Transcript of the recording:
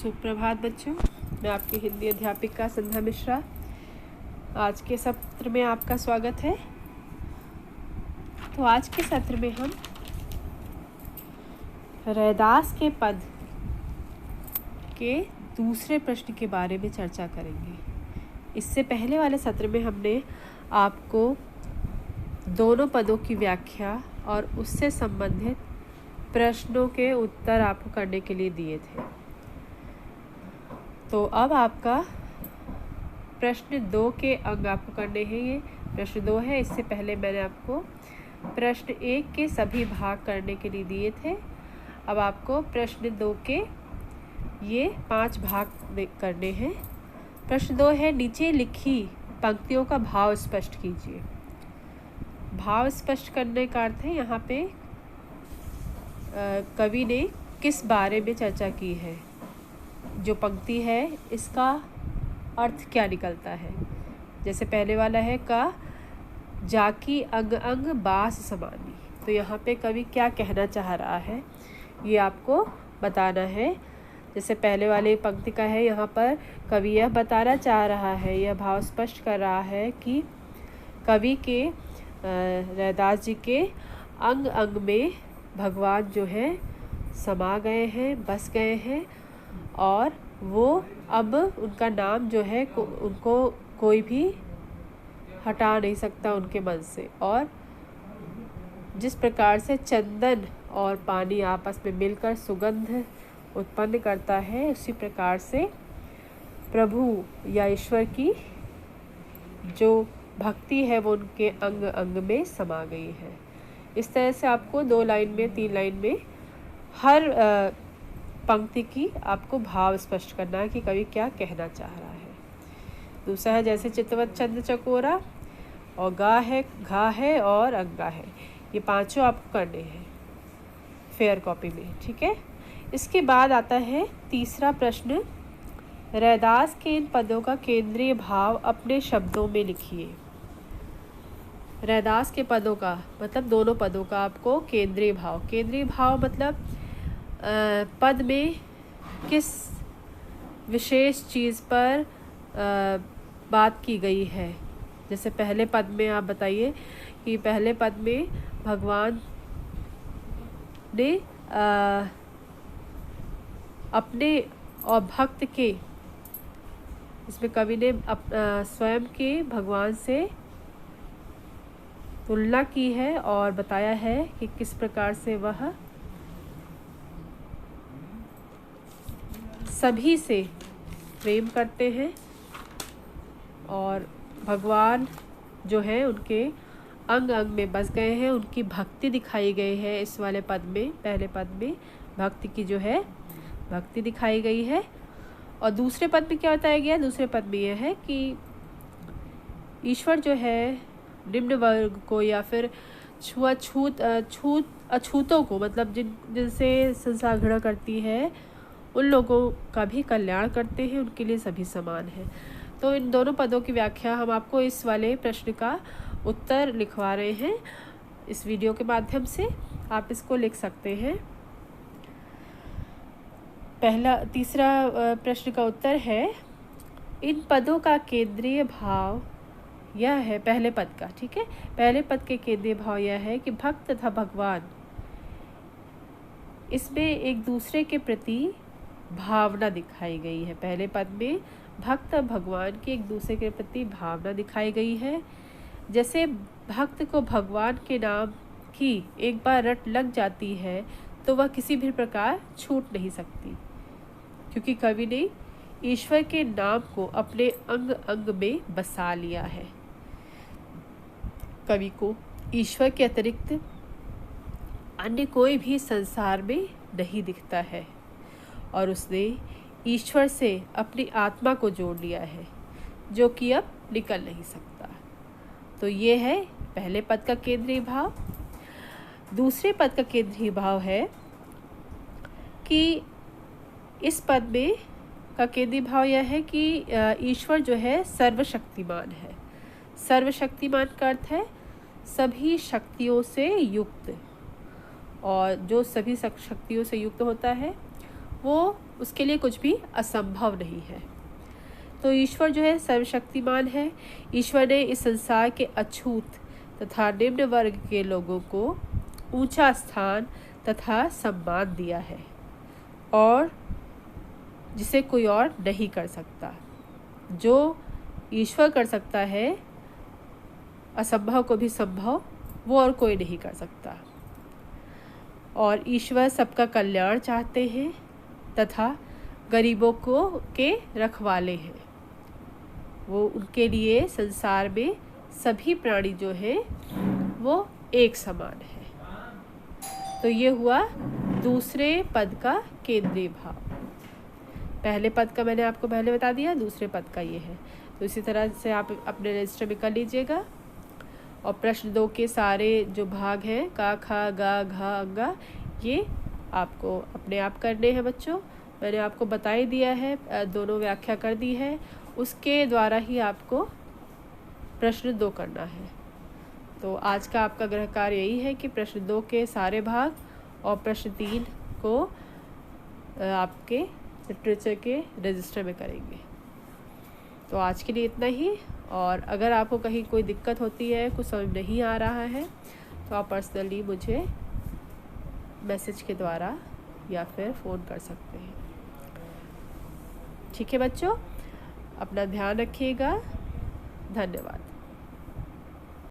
सुप्रभात बच्चों, मैं आपकी हिंदी अध्यापिका संध्या मिश्रा। आज के सत्र में आपका स्वागत है। तो आज के सत्र में हम रैदास के पद के दूसरे प्रश्न के बारे में चर्चा करेंगे। इससे पहले वाले सत्र में हमने आपको दोनों पदों की व्याख्या और उससे संबंधित प्रश्नों के उत्तर आपको करने के लिए दिए थे। तो अब आपका प्रश्न 2 के अंग आपको करने हैं। ये प्रश्न 2 है। इससे पहले मैंने आपको प्रश्न 1 के सभी भाग करने के लिए दिए थे। अब आपको प्रश्न 2 के ये 5 भाग करने हैं। प्रश्न 2 है, नीचे लिखी पंक्तियों का भाव स्पष्ट कीजिए। भाव स्पष्ट करने का अर्थ है यहाँ पे कवि ने किस बारे में चर्चा की है। जो पंक्ति है इसका अर्थ क्या निकलता है। जैसे पहले वाला है का जाकी अंग अंग बास समानी, तो यहाँ पे कवि क्या कहना चाह रहा है ये आपको बताना है। जैसे पहले वाले पंक्ति का है, यहाँ पर कवि यह बताना चाह रहा है, यह भाव स्पष्ट कर रहा है कि कवि के रैदास जी के अंग अंग में भगवान जो है समा गए हैं, बस गए हैं और वो अब उनका नाम जो है उनको कोई भी हटा नहीं सकता उनके मन से। और जिस प्रकार से चंदन और पानी आपस में मिलकर सुगंध उत्पन्न करता है, उसी प्रकार से प्रभु या ईश्वर की जो भक्ति है वो उनके अंग अंग में समा गई है। इस तरह से आपको 2 लाइन में 3 लाइन में हर पंक्ति की आपको भाव स्पष्ट करना है कि कवि क्या कहना चाह रहा है। दूसरा है जैसे चितवत चंद चकोरा, और गा है, घा है और अंगा है। ये पांचों आपको करने हैं फेयर कॉपी में, ठीक है। इसके बाद आता है तीसरा प्रश्न, रैदास के इन पदों का केंद्रीय भाव अपने शब्दों में लिखिए। रैदास के पदों का मतलब दोनों पदों का आपको केंद्रीय भाव मतलब पद में किस विशेष चीज़ पर बात की गई है। जैसे पहले पद में आप बताइए कि पहले पद में भगवान ने अपने और भक्त के, इसमें कवि ने स्वयं के भगवान से तुलना की है और बताया है कि किस प्रकार से वह सभी से प्रेम करते हैं और भगवान जो है उनके अंग अंग में बस गए हैं। उनकी भक्ति दिखाई गई है इस वाले पद में। पहले पद में भक्ति की जो है भक्ति दिखाई गई है। और दूसरे पद में क्या बताया गया? दूसरे पद में यह है कि ईश्वर जो है निम्न वर्ग को या फिर अछूतों को, मतलब जिनसे संसार घृणा करती है, उन लोगों का भी कल्याण करते हैं, उनके लिए सभी समान है। तो इन दोनों पदों की व्याख्या हम आपको इस वाले प्रश्न का उत्तर लिखवा रहे हैं इस वीडियो के माध्यम से। आप इसको लिख सकते हैं। तीसरा प्रश्न का उत्तर है, इन पदों का केंद्रीय भाव यह है, पहले पद का, ठीक है। पहले पद के केंद्रीय भाव यह है कि भक्त तथा भगवान, इसमें एक दूसरे के प्रति भावना दिखाई गई है। पहले पद में भक्त और भगवान की एक दूसरे के प्रति भावना दिखाई गई है। जैसे भक्त को भगवान के नाम की एक बार रट लग जाती है तो वह किसी भी प्रकार छूट नहीं सकती, क्योंकि कवि ने ईश्वर के नाम को अपने अंग अंग में बसा लिया है। कवि को ईश्वर के अतिरिक्त अन्य कोई भी संसार में नहीं दिखता है और उसने ईश्वर से अपनी आत्मा को जोड़ लिया है, जो कि अब निकल नहीं सकता। तो ये है पहले पद का केंद्रीय भाव। दूसरे पद का केंद्रीय भाव है कि इस पद में का केंद्रीय भाव यह है कि ईश्वर जो है सर्वशक्तिमान है। सर्वशक्तिमान का अर्थ है सभी शक्तियों से युक्त, और जो सभी शक्तियों से युक्त होता है वो उसके लिए कुछ भी असंभव नहीं है। तो ईश्वर जो है सर्वशक्तिमान है। ईश्वर ने इस संसार के अछूत तथा निम्न वर्ग के लोगों को ऊंचा स्थान तथा सम्मान दिया है, और जिसे कोई और नहीं कर सकता। जो ईश्वर कर सकता है, असंभव को भी संभव, वो और कोई नहीं कर सकता। और ईश्वर सबका कल्याण चाहते हैं तथा गरीबों के रखवाले हैं। वो उनके लिए संसार में सभी प्राणी जो हैं वो एक समान है। तो ये हुआ दूसरे पद का केंद्रीय भाव। पहले पद का मैंने आपको पहले बता दिया, दूसरे पद का ये है। तो इसी तरह से आप अपने रजिस्टर में कर लीजिएगा। और प्रश्न 2 के सारे जो भाग हैं का, खा, गा, घा, अंगा, ये आपको अपने आप करने हैं बच्चों। मैंने आपको बता ही दिया है, दोनों व्याख्या कर दी है, उसके द्वारा ही आपको प्रश्न 2 करना है। तो आज का आपका गृह कार्य यही है कि प्रश्न 2 के सारे भाग और प्रश्न 3 को आपके लिटरेचर के रजिस्टर में करेंगे। तो आज के लिए इतना ही। और अगर आपको कहीं कोई दिक्कत होती है, कुछ समझ नहीं आ रहा है, तो आप पर्सनली मुझे मैसेज के द्वारा या फिर फ़ोन कर सकते हैं। ठीक है बच्चों, अपना ध्यान रखिएगा। धन्यवाद।